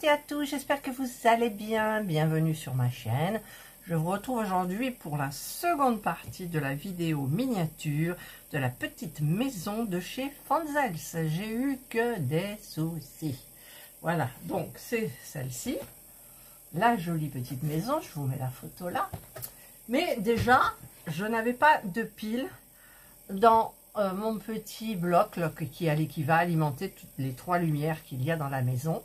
et à tous, j'espère que vous allez bien. Bienvenue sur ma chaîne. Je vous retrouve aujourd'hui pour la seconde partie de la vidéo miniature de la petite maison de chez Fanzels. J'ai eu que des soucis. Voilà, donc c'est celle-ci. La jolie petite maison, je vous mets la photo là. Mais déjà, je n'avais pas de pile dans mon petit bloc là, qui va alimenter toutes les trois lumières qu'il y a dans la maison.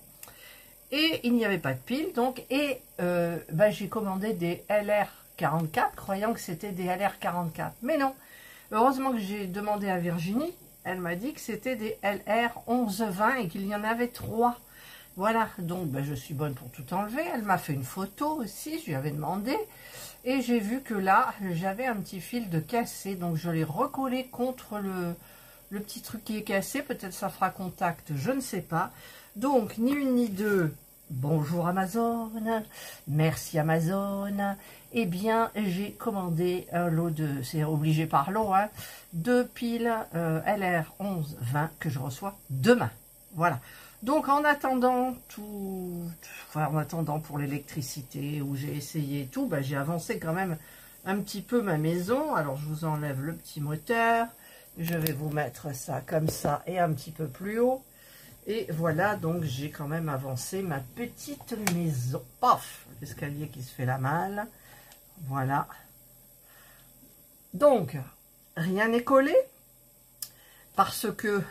Et il n'y avait pas de pile, donc, et j'ai commandé des LR44, croyant que c'était des LR44. Mais non, heureusement que j'ai demandé à Virginie, elle m'a dit que c'était des LR1120 et qu'il y en avait 3. Voilà, donc je suis bonne pour tout enlever. Elle m'a fait une photo aussi, je lui avais demandé. Et j'ai vu que là, j'avais un petit fil de cassé, donc je l'ai recollé contre le petit truc qui est cassé. Peut-être ça fera contact, je ne sais pas. Donc, ni une ni deux, bonjour Amazon, merci Amazon. Eh bien, j'ai commandé un lot de, c'est obligé par lot, hein, de piles LR1120 que je reçois demain. Voilà. Donc, en attendant en attendant pour l'électricité, où j'ai essayé tout, j'ai avancé quand même un petit peu ma maison. Alors, je vous enlève le petit moteur. Je vais vous mettre ça comme ça et un petit peu plus haut. Et voilà, donc j'ai quand même avancé ma petite maison. Paf, l'escalier qui se fait la malle. Voilà. Donc, rien n'est collé. Parce que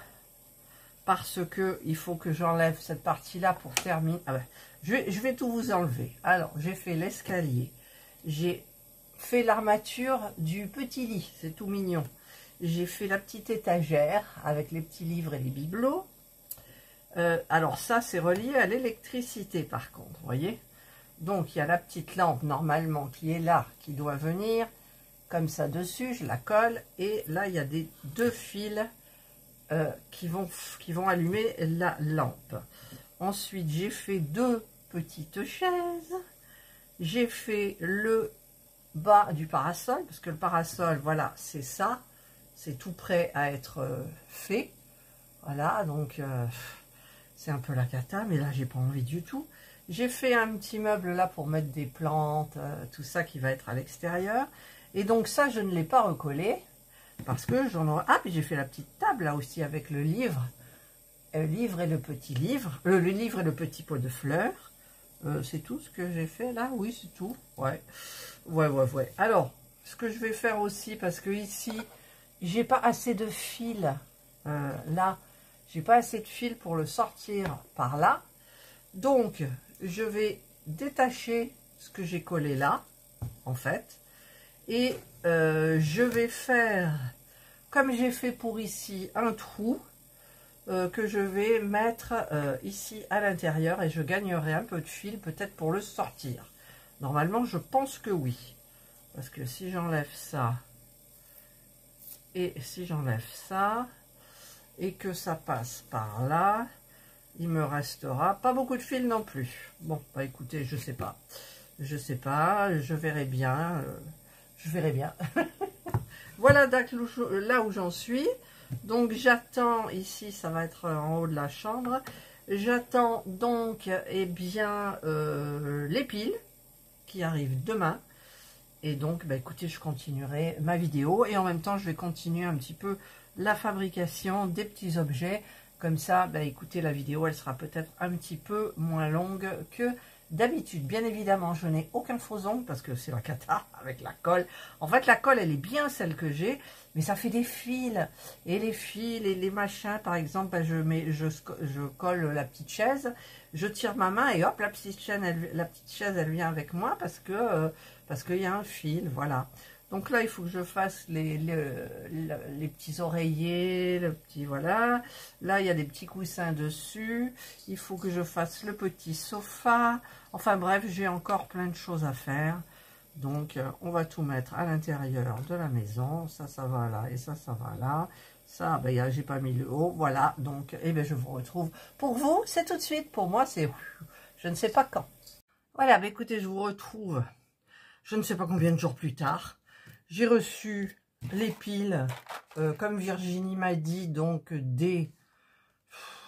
il faut que j'enlève cette partie-là pour terminer. Je vais tout vous enlever. Alors, j'ai fait l'escalier. J'ai fait l'armature du petit lit. C'est tout mignon. J'ai fait la petite étagère avec les petits livres et les bibelots. Alors ça, c'est relié à l'électricité par contre, vous voyez. Donc, il y a la petite lampe normalement qui est là, qui doit venir comme ça dessus. Je la colle et là, il y a deux fils qui vont allumer la lampe. Ensuite, j'ai fait deux petites chaises. J'ai fait le bas du parasol, parce que le parasol, voilà, c'est ça. C'est tout prêt à être fait. Voilà, donc c'est un peu la cata, mais là, j'ai pas envie du tout. J'ai fait un petit meuble là pour mettre des plantes, tout ça qui va être à l'extérieur. Et donc ça, je ne l'ai pas recollé. Parce que j'en aurais... Ah, puis j'ai fait la petite table là aussi avec le livre. Le livre et le petit livre. Le livre et le petit pot de fleurs. C'est tout ce que j'ai fait là? Oui, c'est tout. Ouais. Ouais. Alors, ce que je vais faire aussi, parce que ici, j'ai pas assez de fil. Là, j'ai pas assez de fil pour le sortir par là. Donc, je vais détacher ce que j'ai collé là, en fait. Et je vais faire, comme j'ai fait pour ici, un trou que je vais mettre ici à l'intérieur et je gagnerai un peu de fil peut-être pour le sortir. Normalement, je pense que oui. Parce que si j'enlève ça et si j'enlève ça et que ça passe par là, il me restera pas beaucoup de fil non plus. Bon, écoutez, je sais pas. Je sais pas, je verrai bien. Je verrai bien. Voilà là où j'en suis. Donc j'attends, ici ça va être en haut de la chambre. J'attends donc bien les piles qui arrivent demain. Et donc écoutez, je continuerai ma vidéo et en même temps je vais continuer un petit peu la fabrication des petits objets. Comme ça, écoutez, la vidéo elle sera peut-être un petit peu moins longue que d'habitude. Bien évidemment, je n'ai aucun faux ongle parce que c'est la cata avec la colle. En fait, la colle, elle est bien celle que j'ai, mais ça fait des fils. Et les fils et les machins, par exemple, je colle la petite chaise, je tire ma main et hop, la petite chaise, elle vient avec moi parce qu'il y a un fil, voilà. Donc là, il faut que je fasse les petits oreillers, le petit, voilà. Là, il y a des petits coussins dessus. Il faut que je fasse le petit sofa. Enfin bref, j'ai encore plein de choses à faire. Donc, on va tout mettre à l'intérieur de la maison. Ça va là et ça va là. Ça, j'ai pas mis le haut. Voilà, donc, je vous retrouve. Pour vous, c'est tout de suite. Pour moi, c'est... Je ne sais pas quand. Voilà, écoutez, je vous retrouve. Je ne sais pas combien de jours plus tard. J'ai reçu les piles, comme Virginie m'a dit, donc des...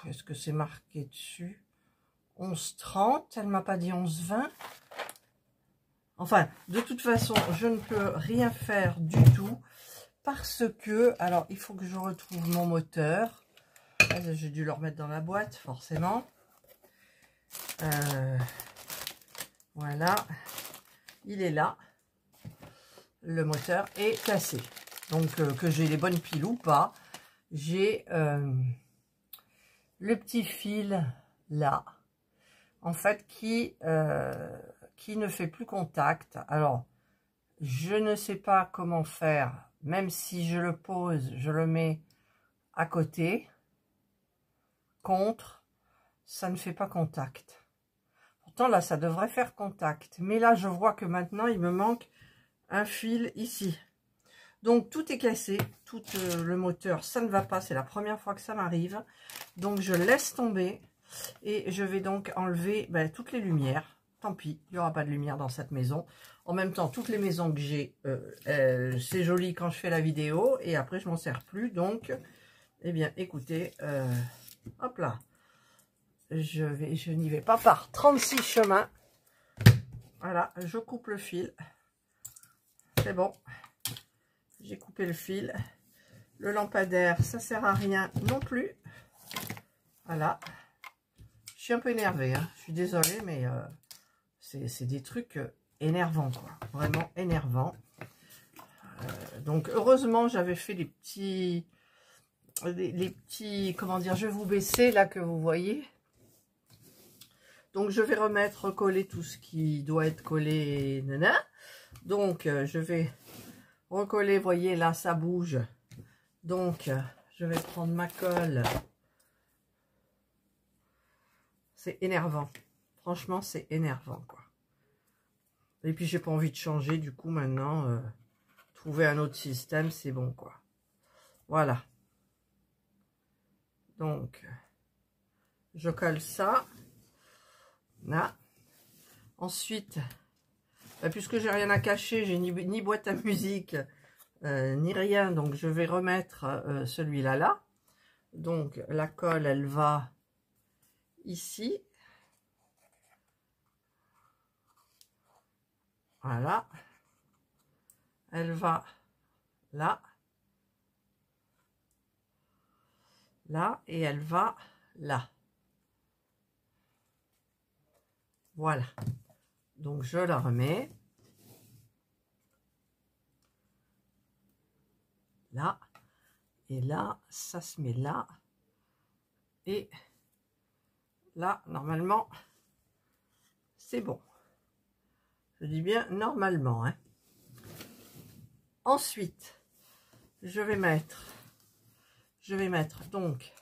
Est-ce que c'est marqué dessus? 11h30. Elle m'a pas dit 11h20. Enfin, de toute façon, je ne peux rien faire du tout. Parce que, alors, il faut que je retrouve mon moteur. J'ai dû le remettre dans la boîte, forcément. Voilà. Il est là. Le moteur est cassé. Donc, que j'ai les bonnes piles ou pas, j'ai le petit fil là, en fait, qui ne fait plus contact. Alors, je ne sais pas comment faire, même si je le pose, je le mets à côté, contre, ça ne fait pas contact. Pourtant, là, ça devrait faire contact. Mais là, je vois que maintenant, il me manque un fil ici. Donc, tout est cassé. Tout le moteur, ça ne va pas. C'est la première fois que ça m'arrive. Donc, je laisse tomber. Et je vais donc enlever toutes les lumières. Tant pis, il n'y aura pas de lumière dans cette maison. En même temps, toutes les maisons que j'ai, c'est joli quand je fais la vidéo. Et après, je m'en sers plus. Donc, eh bien, écoutez, hop là. Je n'y vais pas par 36 chemins. Voilà, je coupe le fil. C'est bon. J'ai coupé le fil. Le lampadaire, ça sert à rien non plus. Voilà. Je suis un peu énervée, hein. Je suis désolée, mais c'est des trucs énervants, quoi. Vraiment énervants. Donc, heureusement, j'avais fait les petits, comment dire, je vais vous baisser, là, que vous voyez. Donc, je vais recoller tout ce qui doit être collé, nana. Donc, je vais recoller, vous voyez, là, ça bouge. Donc, je vais prendre ma colle. C'est énervant. Franchement, c'est énervant, quoi. Et puis, j'ai pas envie de changer, du coup, maintenant, trouver un autre système, c'est bon, quoi. Voilà. Donc, je colle ça. Là. Ensuite, puisque j'ai rien à cacher, j'ai ni boîte à musique, ni rien, donc je vais remettre celui-là là. Donc, la colle, elle va ici. Voilà. Elle va là. Là. Et elle va là. Voilà. Donc, je la remets. Là. Et là, ça se met là. Et là, normalement, c'est bon. Je dis bien normalement, hein. Ensuite, je vais mettre donc,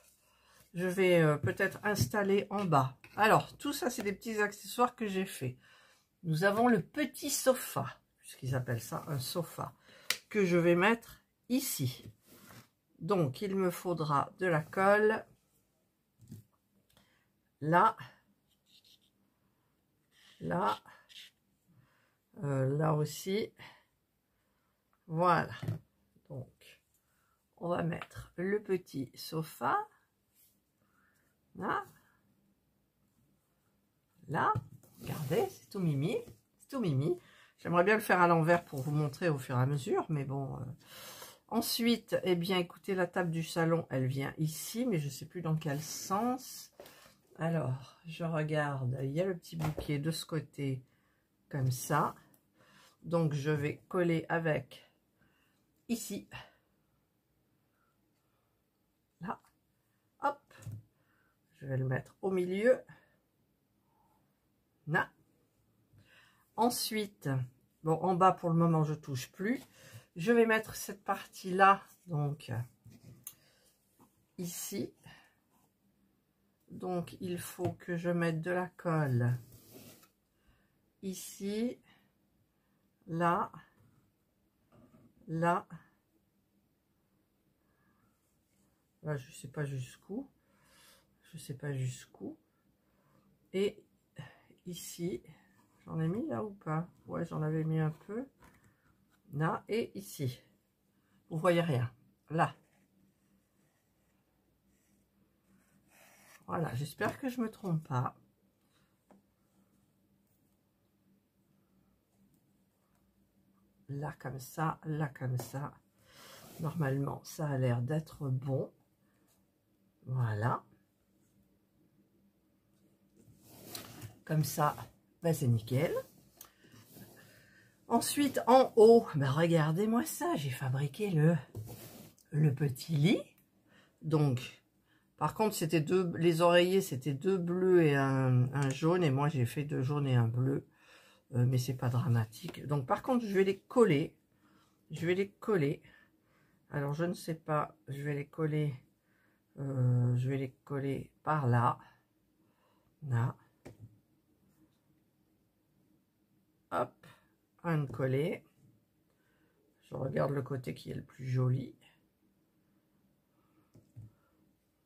je vais peut-être installer en bas. Alors, tout ça, c'est des petits accessoires que j'ai fait. Nous avons le petit sofa, puisqu'ils appellent ça un sofa, que je vais mettre ici. Donc, il me faudra de la colle là, là, là aussi. Voilà. Donc, on va mettre le petit sofa là. Là, regardez, c'est tout mimi. C'est tout mimi. J'aimerais bien le faire à l'envers pour vous montrer au fur et à mesure, mais bon. Ensuite, eh bien, écoutez, la table du salon, elle vient ici, mais je ne sais plus dans quel sens. Alors, je regarde, il y a le petit bouquet de ce côté, comme ça. Donc, je vais coller avec ici. Là. Hop. Je vais le mettre au milieu. Là. Ensuite, bon, en bas, pour le moment, je touche plus. Je vais mettre cette partie-là, donc, ici. Donc, il faut que je mette de la colle ici, là, là. Là, je sais pas jusqu'où. Je sais pas jusqu'où. Et ici, j'en ai mis là ou pas? Ouais, j'en avais mis un peu. Là et ici. Vous voyez rien. Là. Voilà, j'espère que je me trompe pas. là comme ça, là comme ça. Normalement, ça a l'air d'être bon. Voilà. Comme ça, ben c'est nickel. Ensuite, en haut, ben regardez-moi ça, j'ai fabriqué le petit lit. Donc, par contre, c'était les oreillers, c'était 2 bleus et un jaune. Et moi, j'ai fait 2 jaunes et un bleu. Mais c'est pas dramatique. Donc, par contre, je vais les coller. Je vais les coller. Alors, je ne sais pas, je vais les coller. Je vais les coller par là. Là. Hop. Un collé. Je regarde le côté qui est le plus joli.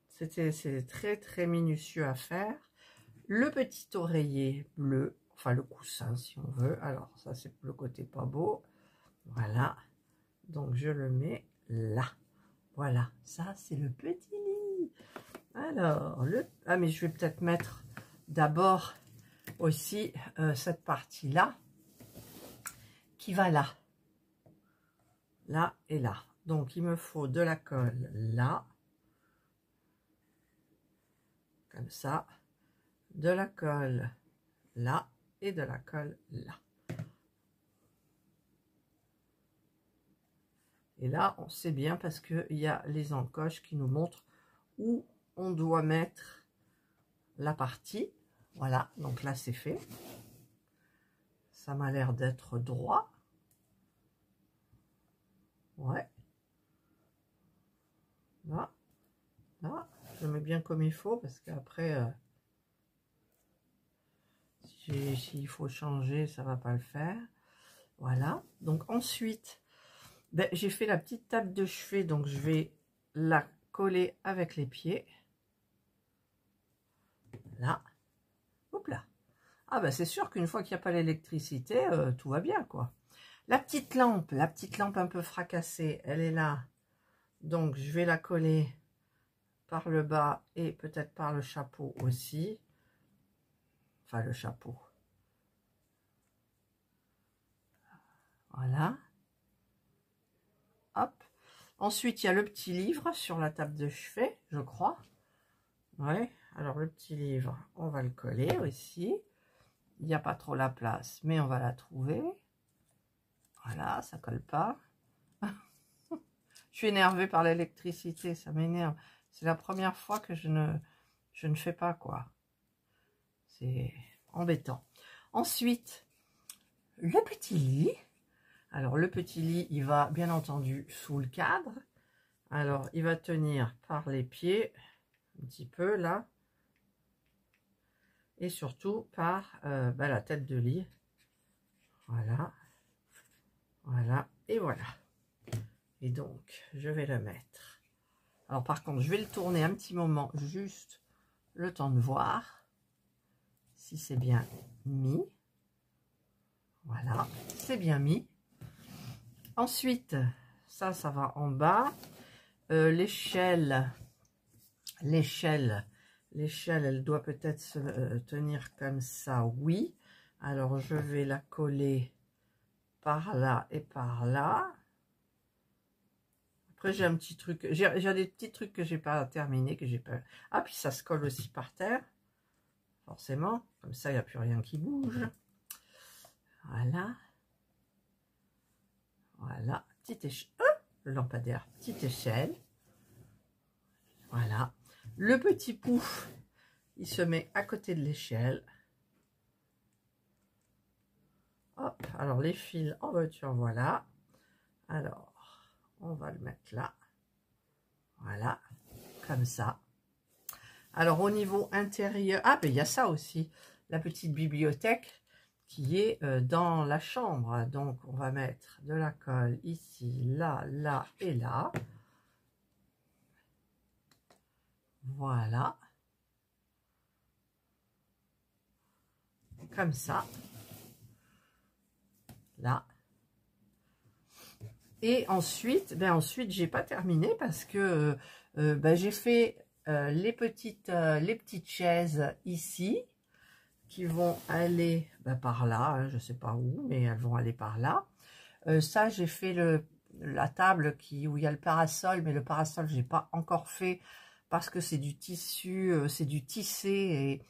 C'est très très minutieux à faire. Le petit oreiller bleu, enfin le coussin si on veut. Alors ça c'est le côté pas beau. Voilà. Donc je le mets là. Voilà. Ça c'est le petit lit. Alors ah mais je vais peut-être mettre d'abord aussi cette partie là qui va là. Là et là. Donc il me faut de la colle là. Comme ça. De la colle là et de la colle là. Et là, on sait bien parce qu'il y a les encoches qui nous montrent où on doit mettre la partie. Voilà, donc là c'est fait. Ça m'a l'air d'être droit. Ouais. Là, là, je mets bien comme il faut parce qu'après, s'il faut changer, ça va pas le faire. Voilà, donc ensuite, ben, j'ai fait la petite table de chevet, donc je vais la coller avec les pieds. Là. Hop là. Ah ben c'est sûr qu'une fois qu'il n'y a pas l'électricité, tout va bien quoi. La petite lampe un peu fracassée, elle est là. Donc je vais la coller par le bas et peut-être par le chapeau aussi. Enfin le chapeau. Voilà. Hop. Ensuite, il y a le petit livre sur la table de chevet, je crois. Ouais. Alors, le petit livre, on va le coller aussi. Il n'y a pas trop la place, mais on va la trouver. Voilà, ça colle pas. Je suis énervée par l'électricité, ça m'énerve. C'est la première fois que je ne fais pas, quoi. C'est embêtant. Ensuite, le petit lit. Alors, le petit lit, il va bien entendu sous le cadre. Alors, il va tenir par les pieds, un petit peu là. Et surtout par la tête de lit. Voilà. Voilà. Et voilà. Et donc, je vais le mettre. Alors, par contre, je vais le tourner un petit moment, juste le temps de voir si c'est bien mis. Voilà, c'est bien mis. Ensuite, ça va en bas. L'échelle, elle doit peut-être se tenir comme ça, oui. Alors, je vais la coller par là et par là. Après, j'ai un petit truc, j'ai des petits trucs que j'ai pas terminé, que j'ai pas... Ah, puis ça se colle aussi par terre, forcément. Comme ça, il n'y a plus rien qui bouge. Voilà. Voilà. Petite échelle. Le lampadaire. Petite échelle. Voilà. Le petit pouf, il se met à côté de l'échelle. Hop. Alors, les fils en voiture, voilà. Alors, on va le mettre là. Voilà. Comme ça. Alors, au niveau intérieur... Ah, ben, il y a ça aussi. La petite bibliothèque qui est dans la chambre. Donc, on va mettre de la colle ici, là, là et là. Voilà. Comme ça. Là. Et ensuite, j'ai pas terminé parce que j'ai fait les petites chaises ici qui vont aller par là, hein, je sais pas où, mais elles vont aller par là. Ça, j'ai fait la table où il y a le parasol, mais le parasol, j'ai pas encore fait parce que c'est du tissu, c'est du tissé et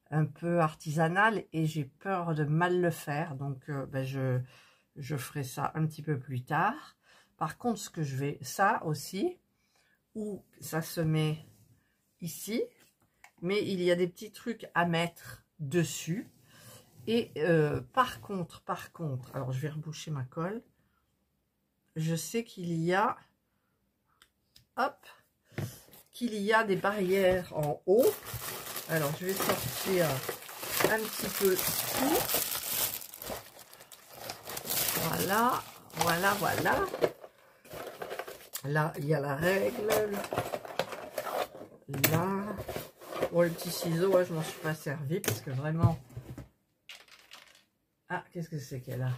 un peu artisanal et j'ai peur de mal le faire. Donc, ben, je ferai ça un petit peu plus tard. Par contre, ce que je vais, ça aussi, où ça se met ici, mais il y a des petits trucs à mettre dessus. Et par contre, alors je vais reboucher ma colle. Je sais qu'il y a, hop, qu'il y a des barrières en haut. Alors je vais sortir un petit peu tout. Voilà, voilà, voilà. Là, il y a la règle. Là. Bon, le petit ciseau, ouais, je m'en suis pas servi parce que vraiment... Ah, qu'est-ce que c'est qu'elle a?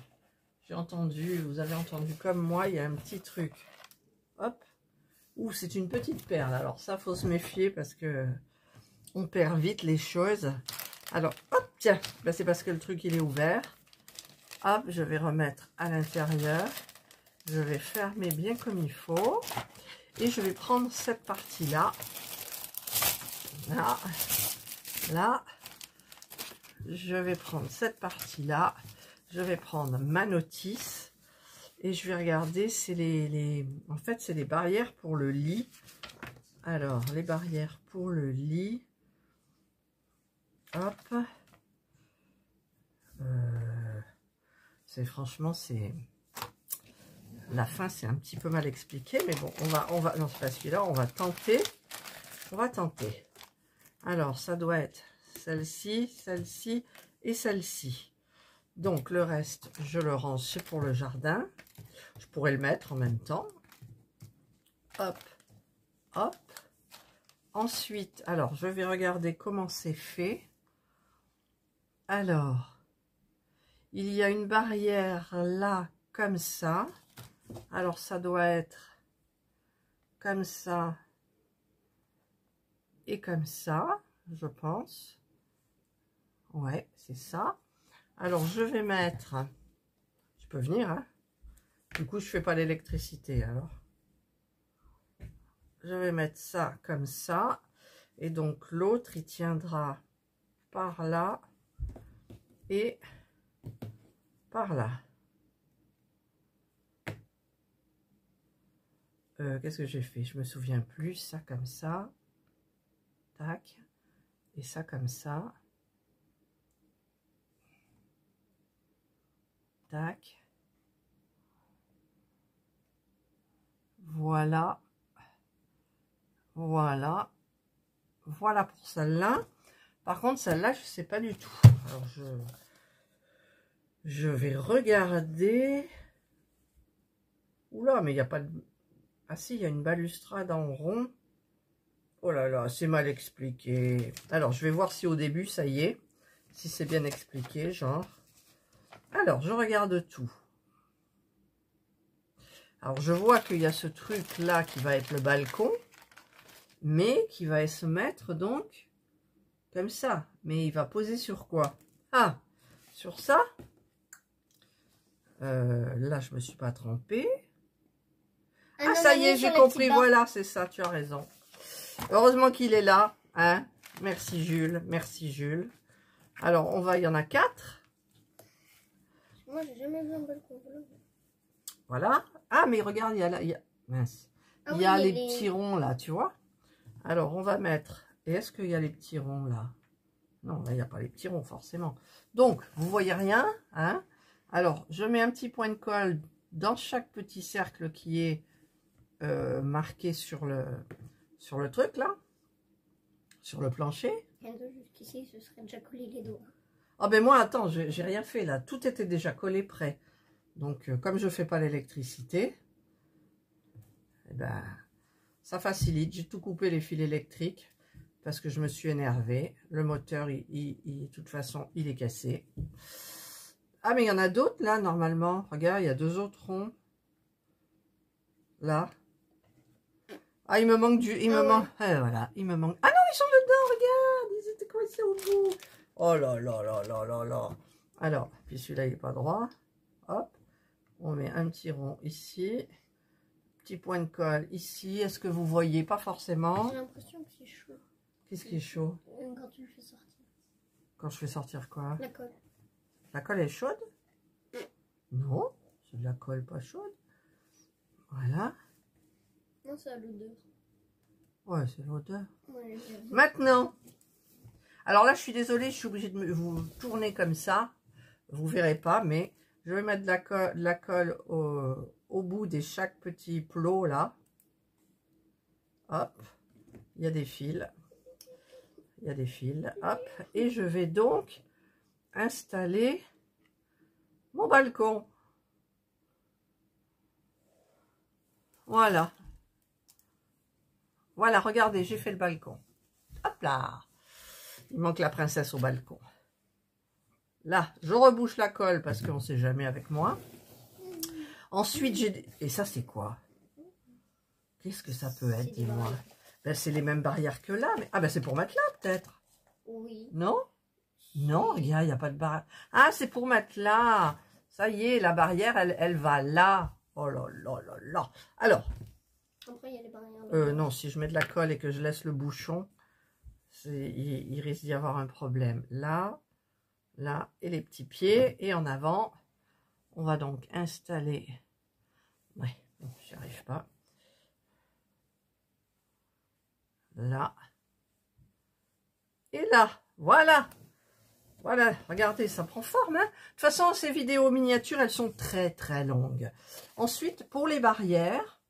J'ai entendu, vous avez entendu comme moi, il y a un petit truc. Hop. Ouh, c'est une petite perle. Alors ça, faut se méfier parce que on perd vite les choses. Alors, hop, tiens, ben, c'est parce que le truc, il est ouvert. Hop, je vais remettre à l'intérieur. Je vais fermer bien comme il faut. Et je vais prendre cette partie-là. Là. Là. Je vais prendre cette partie-là. Je vais prendre ma notice. Et je vais regarder, c'est en fait, c'est les barrières pour le lit. Alors, les barrières pour le lit. Hop. Franchement, c'est... La fin, c'est un petit peu mal expliqué, mais bon, on va, non, c'est pas celui-là, on va tenter. On va tenter. Alors, ça doit être celle-ci, celle-ci et celle-ci. Donc, le reste, je le range, c'est pour le jardin. Je pourrais le mettre en même temps. Hop, hop. Ensuite, alors, je vais regarder comment c'est fait. Alors, il y a une barrière là, comme ça. Alors, ça doit être comme ça et comme ça, je pense. Ouais, c'est ça. Alors, je vais mettre... Je peux venir, hein. Du coup, je fais pas l'électricité, alors. Je vais mettre ça comme ça. Et donc, l'autre, il tiendra par là et par là. Qu'est-ce que j'ai fait? Je me souviens plus. Ça comme ça. Tac. Et ça comme ça. Tac. Voilà. Voilà. Voilà pour celle-là. Par contre, celle-là, je sais pas du tout. Alors, je vais regarder. Oula, mais il n'y a pas de... Ah si, il y a une balustrade en rond. Oh là là, c'est mal expliqué. Alors, je vais voir si au début, ça y est. Si c'est bien expliqué, genre. Alors, je regarde tout. Alors, je vois qu'il y a ce truc-là qui va être le balcon. Mais qui va se mettre donc comme ça. Mais il va poser sur quoi? Ah, sur ça. Là, je me suis pas trompée. Ah, ça y est, j'ai compris. Voilà, c'est ça, tu as raison. Heureusement qu'il est là. Hein? Merci, Jules. Merci, Jules. Alors, il y en a 4. Moi, j'ai jamais vu un balcon. Voilà. Ah, mais regarde, il y a, mince. Il y a les petits ronds là, tu vois. Alors, on va mettre... Et est-ce qu'il y a les petits ronds là? Non, là, il n'y a pas les petits ronds, forcément. Donc, vous voyez rien, hein? Alors, je mets un petit point de colle dans chaque petit cercle qui est marqué sur le truc, là. Sur le plancher. Jusqu'ici, ce serait déjà collé les doigts. Ah ben moi, attends, j'ai rien fait, là. Tout était déjà collé prêt. Donc, comme je ne fais pas l'électricité, eh ben, ça facilite. J'ai tout coupé les fils électriques parce que je me suis énervée. Le moteur, de toute façon, il est cassé. Ah, mais il y en a d'autres, là, normalement. Regarde, il y a 2 autres ronds. Là. Ah, il me manque du... Il me manque... voilà, il me manque... Ah non, ils sont dedans, regarde. Ils étaient coincés au bout. Oh là là là là là là. Alors, puis celui-là, il n'est pas droit. Hop. On met un petit rond ici. Petit point de colle ici. Est-ce que vous voyez? Pas forcément. J'ai l'impression que c'est chaud. Qu'est-ce qui est chaud? Quand tu le fais sortir. Quand je fais sortir quoi? La colle. La colle est chaude? Non, c'est de la colle pas chaude. Voilà. Non, c'est à l'odeur. Ouais, c'est l'odeur. Ouais, Maintenant, alors là, je suis désolée, je suis obligée de vous tourner comme ça. Vous verrez pas, mais je vais mettre de la colle au bout de chaque petit plot là. Hop, il y a des fils. Il y a des fils, hop. Et je vais donc installer mon balcon. Voilà. Voilà, regardez, j'ai fait le balcon. Hop là. Il manque la princesse au balcon. Là, je rebouche la colle parce qu'on ne sait jamais avec moi. Ensuite, j'ai... Et ça, c'est quoi? Qu'est-ce que ça peut être, dis-moi? Ben, c'est les mêmes barrières que là. Mais... Ah, ben c'est pour mettre là, peut-être. Oui. Non? Non, regarde, il n'y a pas de barrière. Ah, c'est pour mettre là. Ça y est, la barrière, elle va là. Oh là là là là. Alors. Après, il y a les barrières. Non, si je mets de la colle et que je laisse le bouchon, il risque d'y avoir un problème. Là, là, et les petits pieds. Et en avant, on va donc installer... Ouais, j'y arrive pas. Là. Et là, voilà. Voilà, regardez, ça prend forme. Hein. De toute façon, ces vidéos miniatures, elles sont très, très longues. Ensuite, pour les barrières,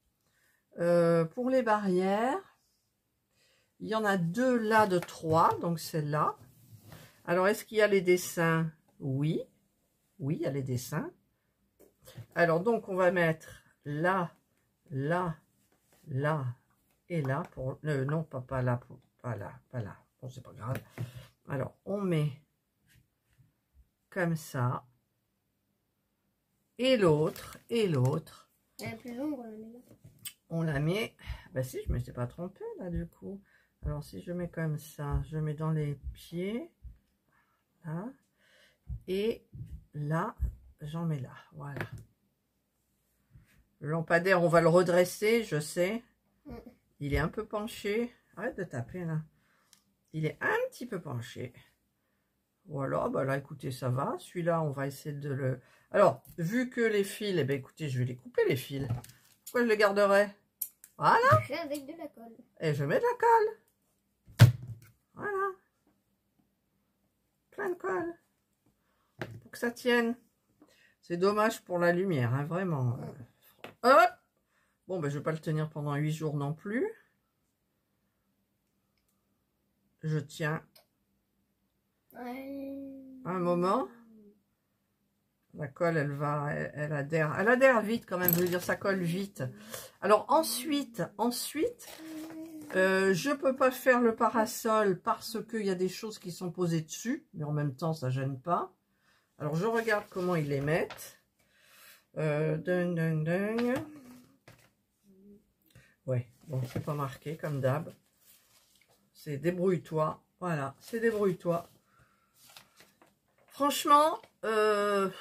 il y en a 2 là de 3, donc celle-là. Alors, est-ce qu'il y a les dessins? Oui. Oui, il y a les dessins. Alors, donc, on va mettre là, là, là et là. Pour non, pas là, pas là, pas là. Bon, c'est pas grave. Alors, on met comme ça. Et l'autre, et l'autre. Elle est plus longue, on la met là. On la met... Bah si, je ne me suis pas trompée là du coup. Alors si je mets comme ça, je mets dans les pieds. Là. Et là, j'en mets là. Voilà. Le lampadaire, on va le redresser, je sais. Il est un peu penché. Arrête de taper là. Il est un petit peu penché. Voilà, bah là, écoutez, ça va. Celui-là, on va essayer de le... Alors, vu que les fils, eh bien, écoutez, je vais les couper, les fils. Pourquoi je les garderais? Voilà. Avec de la colle. Et je mets de la colle. Voilà. Plein de colle. Pour que ça tienne. C'est dommage pour la lumière, hein, vraiment. Hop. Bon, ben, je ne vais pas le tenir pendant 8 jours non plus. Je tiens un moment. La colle, elle adhère vite quand même. Je veux dire, ça colle vite. Alors ensuite, je peux pas faire le parasol parce qu'il y a des choses qui sont posées dessus, mais en même temps, ça gêne pas. Alors je regarde comment ils les mettent. Ouais, bon, c'est pas marqué comme d'hab. C'est débrouille-toi. Voilà, c'est débrouille-toi. Franchement, elle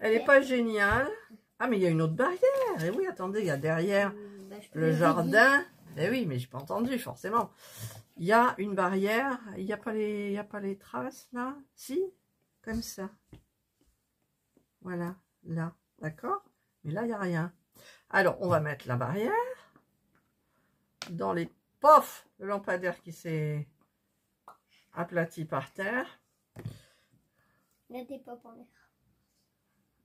n'est pas géniale. Ah, mais il y a une autre barrière. Et oui, attendez, il y a derrière le jardin. Eh oui, mais j'ai pas entendu, forcément. Il y a une barrière. Il n'y a pas les traces, là. Si, comme ça. Voilà, là. D'accord? Mais là, il n'y a rien. Alors, on va mettre la barrière. Dans les... Pof! Le lampadaire qui s'est aplati par terre. Il y a des pop en l'air.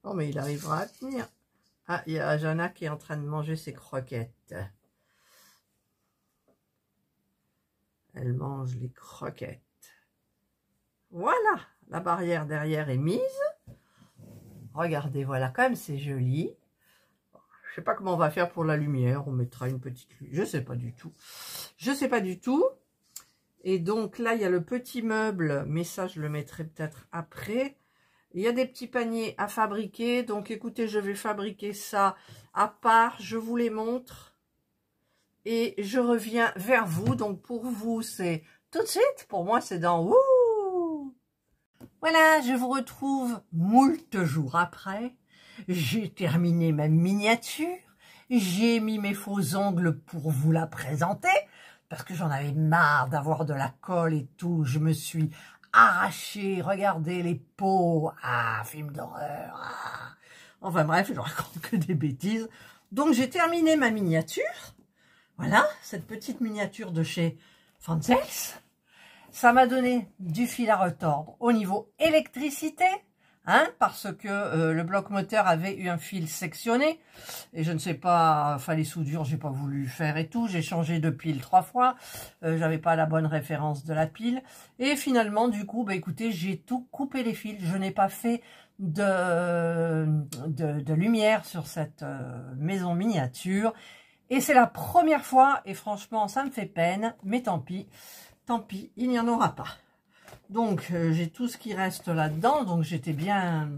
Oh, mais il arrivera à tenir. Ah, il y a Jana qui est en train de manger ses croquettes. Elle mange les croquettes. Voilà, la barrière derrière est mise. Regardez, voilà, comme c'est joli. Je sais pas comment on va faire pour la lumière. On mettra une petite... Je sais pas du tout. Je sais pas du tout. Et donc là, il y a le petit meuble. Mais ça, je le mettrai peut-être après. Il y a des petits paniers à fabriquer. Donc écoutez, je vais fabriquer ça à part. Je vous les montre. Et je reviens vers vous. Donc pour vous, c'est tout de suite. Pour moi, c'est dans... Wouh! Voilà, je vous retrouve moult jours après. j'ai terminé ma miniature, j'ai mis mes faux ongles pour vous la présenter, parce que j'en avais marre d'avoir de la colle et tout, je me suis arraché, regardez les peaux, ah, film d'horreur, ah. Enfin bref, je raconte que des bêtises. Donc j'ai terminé ma miniature, voilà, cette petite miniature de chez Fanzels. Ça m'a donné du fil à retordre au niveau électricité, hein, parce que le bloc moteur avait eu un fil sectionné, et je ne sais pas, fallait soudure, j'ai pas voulu faire et tout, j'ai changé de pile 3 fois, j'avais pas la bonne référence de la pile, et finalement, du coup, bah écoutez, j'ai tout coupé les fils, je n'ai pas fait de lumière sur cette maison miniature, et c'est la première fois, et franchement, ça me fait peine, mais tant pis, il n'y en aura pas. Donc, j'ai tout ce qui reste là-dedans. Donc, j'étais bien,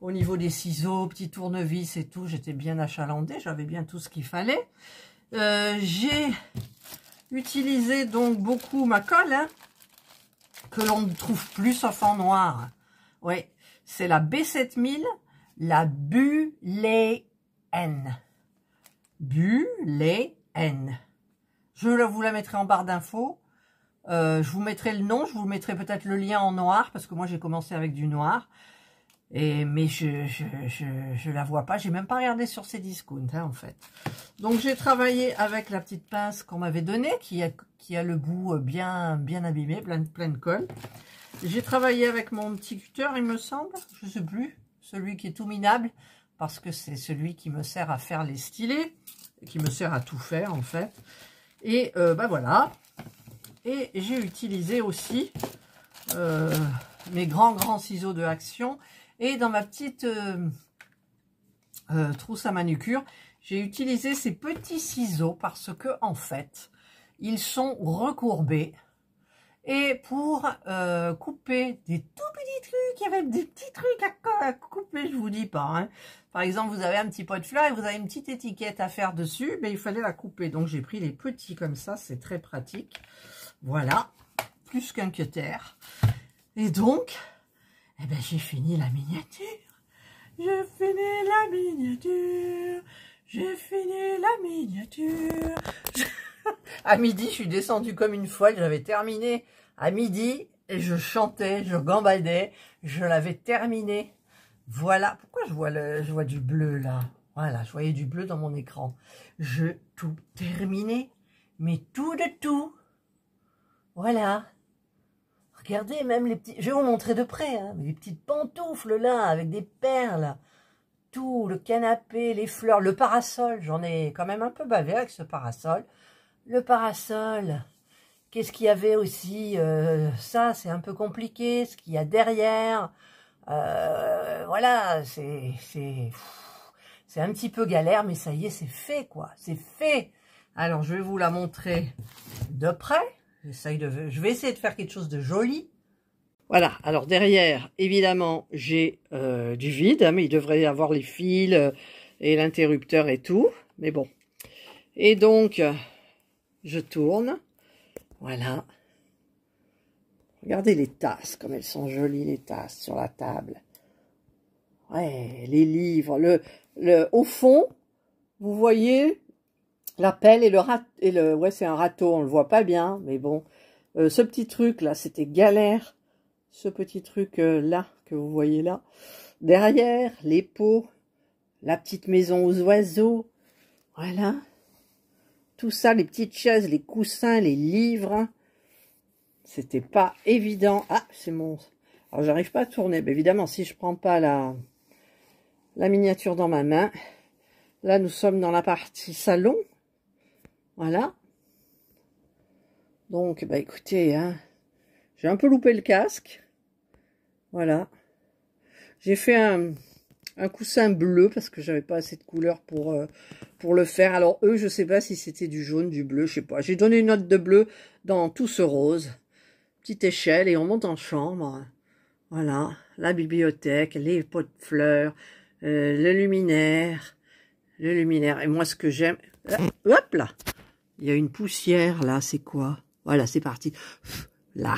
au niveau des ciseaux, petits tournevis et tout, j'étais bien achalandée. J'avais bien tout ce qu'il fallait. J'ai utilisé donc beaucoup ma colle, hein, que l'on ne trouve plus sauf en noir. Oui, c'est la B7000, la Bulaen. Bulaen. Je vous la mettrai en barre d'infos. Je vous mettrai le nom, je vous mettrai peut-être le lien en noir, parce que moi j'ai commencé avec du noir. Mais je la vois pas, j'ai même pas regardé sur ces discounts, hein, en fait. Donc j'ai travaillé avec la petite pince qu'on m'avait donnée, qui a le bout bien abîmé, plein de colle. J'ai travaillé avec mon petit cutter, il me semble, je sais plus, celui qui est tout minable, parce que c'est celui qui me sert à faire les stylés, qui me sert à tout faire en fait. Et bah voilà. Et j'ai utilisé aussi mes grands ciseaux de Action. Et dans ma petite trousse à manucure, j'ai utilisé ces petits ciseaux parce que en fait, ils sont recourbés. Et pour couper des tout petits trucs, il y avait des petits trucs à couper, je vous dis pas. Hein. Par exemple, vous avez un petit pot de fleurs et vous avez une petite étiquette à faire dessus, mais il fallait la couper. Donc j'ai pris les petits comme ça, c'est très pratique. Voilà, plus qu'un cutter. Et donc, eh ben, j'ai fini la miniature. J'ai fini la miniature. J'ai fini la miniature. À midi, je suis descendue comme une folle. J'avais terminé à midi et je chantais, je gambadais. Je l'avais terminé. Voilà. Pourquoi je vois du bleu là? Voilà, je voyais du bleu dans mon écran. Je tout terminé, mais tout de tout. Voilà. Regardez même les petits... Je vais vous montrer de près, hein, les petites pantoufles là, avec des perles. Tout, le canapé, les fleurs, le parasol. J'en ai quand même un peu bavé avec ce parasol. Le parasol. Qu'est-ce qu'il y avait aussi ça, c'est un peu compliqué. Ce qu'il y a derrière. Voilà, c'est un petit peu galère, mais ça y est, c'est fait, quoi. C'est fait. Alors, je vais vous la montrer de près. Je vais essayer de faire quelque chose de joli. Voilà, alors derrière, évidemment, j'ai du vide, hein, mais il devrait y avoir les fils et l'interrupteur et tout. Mais bon. Et donc, je tourne. Voilà. Regardez les tasses, comme elles sont jolies, les tasses sur la table. Ouais, les livres. Au fond, vous voyez... La pelle ouais, c'est un râteau, on le voit pas bien, mais bon. Ce petit truc là, c'était galère. Ce petit truc là, que vous voyez là. Derrière, les pots, la petite maison aux oiseaux. Voilà. Tout ça, les petites chaises, les coussins, les livres. C'était pas évident. Ah, c'est mon... Alors, j'arrive pas à tourner. Mais évidemment, si je prends pas la miniature dans ma main. Là, nous sommes dans la partie salon. Voilà. Donc, bah écoutez, hein, j'ai un peu loupé le casque. Voilà. J'ai fait un coussin bleu parce que j'avais pas assez de couleur pour le faire. Alors eux, je sais pas si c'était du jaune, du bleu, je sais pas. J'ai donné une note de bleu dans tout ce rose. Petite échelle et on monte en chambre. Voilà. La bibliothèque, les pots de fleurs, le luminaire. Le luminaire. Et moi, ce que j'aime... Hop là. Il y a une poussière, là, c'est quoi? Voilà, c'est parti. Là.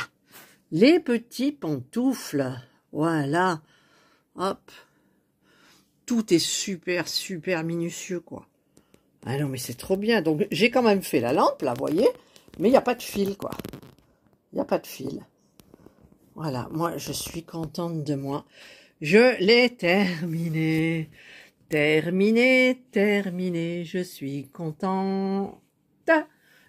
Les petits pantoufles. Voilà. Hop. tout est super, super minutieux, quoi. Ah non, mais c'est trop bien. Donc, j'ai quand même fait la lampe, là, vous voyez. Mais il n'y a pas de fil, quoi. Il n'y a pas de fil. Voilà, moi, je suis contente de moi. Je l'ai terminé. Terminé, terminé. Je suis contente.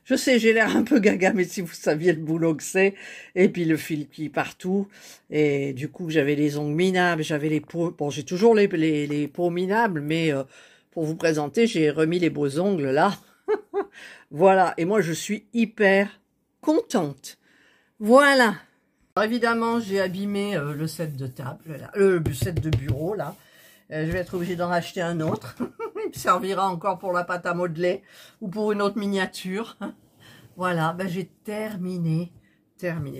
Je sais, j'ai l'air un peu gaga, mais si vous saviez le boulot que c'est. Et puis le fil qui partout. Et du coup, j'avais les ongles minables, j'avais les peaux. Bon, j'ai toujours les peaux minables, mais pour vous présenter, j'ai remis les beaux ongles là. Voilà. Et moi, je suis hyper contente. Voilà. Alors, évidemment, j'ai abîmé le set de table, là, le set de bureau là. Je vais être obligée d'en racheter un autre. Il me servira encore pour la pâte à modeler ou pour une autre miniature. Voilà, ben j'ai terminé.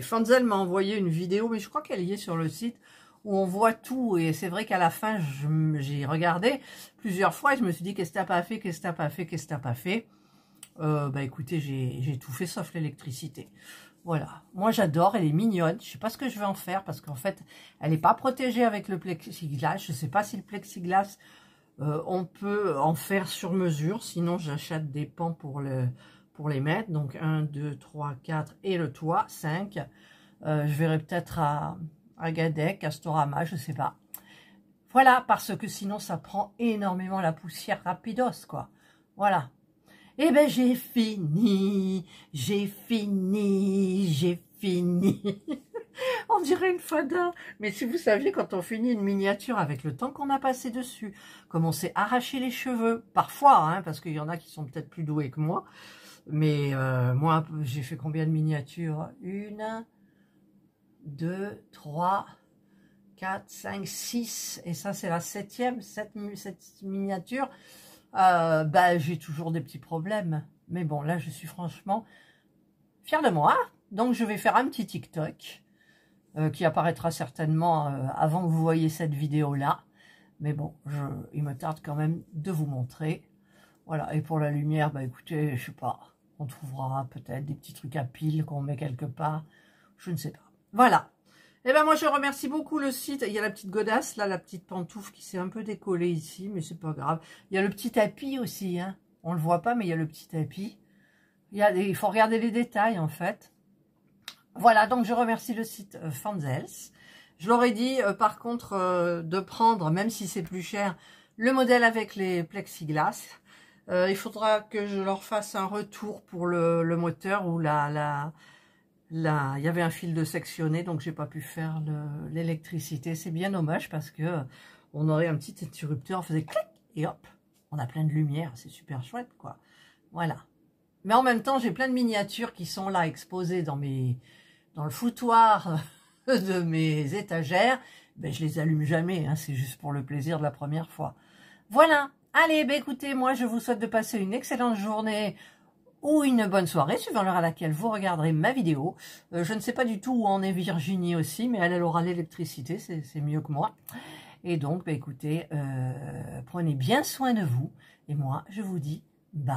Fanzel m'a envoyé une vidéo, mais je crois qu'elle y est sur le site, où on voit tout. Et c'est vrai qu'à la fin, j'ai regardé plusieurs fois et je me suis dit, qu'est-ce que t'as pas fait, qu'est-ce que t'as pas fait, qu'est-ce que t'as pas fait. Bah écoutez, j'ai tout fait sauf l'électricité. Voilà, moi j'adore, elle est mignonne, je sais pas ce que je vais en faire parce qu'en fait elle n'est pas protégée avec le plexiglas, je sais pas si le plexiglas on peut en faire sur mesure, sinon j'achète des pans pour les mettre, donc 1, 2, 3, 4 et le toit, 5, je verrai peut-être à Gadec, à Storama, je sais pas. Voilà, parce que sinon ça prend énormément la poussière rapidos quoi, voilà. Eh ben j'ai fini. On dirait une fada. Mais si vous saviez, quand on finit une miniature avec le temps qu'on a passé dessus, comme on s'est arraché les cheveux, parfois, hein, parce qu'il y en a qui sont peut-être plus doués que moi, mais moi, j'ai fait combien de miniatures? 1, 2, 3, 4, 5, 6, et ça c'est la 7e, cette miniature. Bah, j'ai toujours des petits problèmes. Mais bon, là, je suis franchement fière de moi. Donc, je vais faire un petit TikTok qui apparaîtra certainement avant que vous voyez cette vidéo-là. Mais bon, il me tarde quand même de vous montrer. Voilà, et pour la lumière, bah écoutez, je sais pas, on trouvera peut-être des petits trucs à pile qu'on met quelque part. Je ne sais pas. Voilà. Eh ben moi je remercie beaucoup le site. Il y a la petite godasse, là, la petite pantoufle qui s'est un peu décollée ici, mais c'est pas grave. Il y a le petit tapis aussi, hein. On le voit pas, mais il y a le petit tapis. Il faut regarder les détails en fait. Voilà, donc je remercie le site Fanzels. Je leur ai dit par contre de prendre, même si c'est plus cher, le modèle avec les plexiglas. Il faudra que je leur fasse un retour pour le moteur ou là, il y avait un fil de sectionné, donc j'ai pas pu faire l'électricité. C'est bien dommage parce que on aurait un petit interrupteur, on faisait clic et hop, on a plein de lumière. C'est super chouette, quoi. Voilà. Mais en même temps, j'ai plein de miniatures qui sont là exposées dans le foutoir de mes étagères. Ben, je les allume jamais, hein, c'est juste pour le plaisir de la première fois. Voilà. Allez, ben écoutez, moi je vous souhaite de passer une excellente journée ou une bonne soirée, suivant l'heure à laquelle vous regarderez ma vidéo. Je ne sais pas du tout où en est Virginie aussi, mais elle aura l'électricité, c'est mieux que moi. Et donc, bah, écoutez, prenez bien soin de vous. Et moi, je vous dis bye.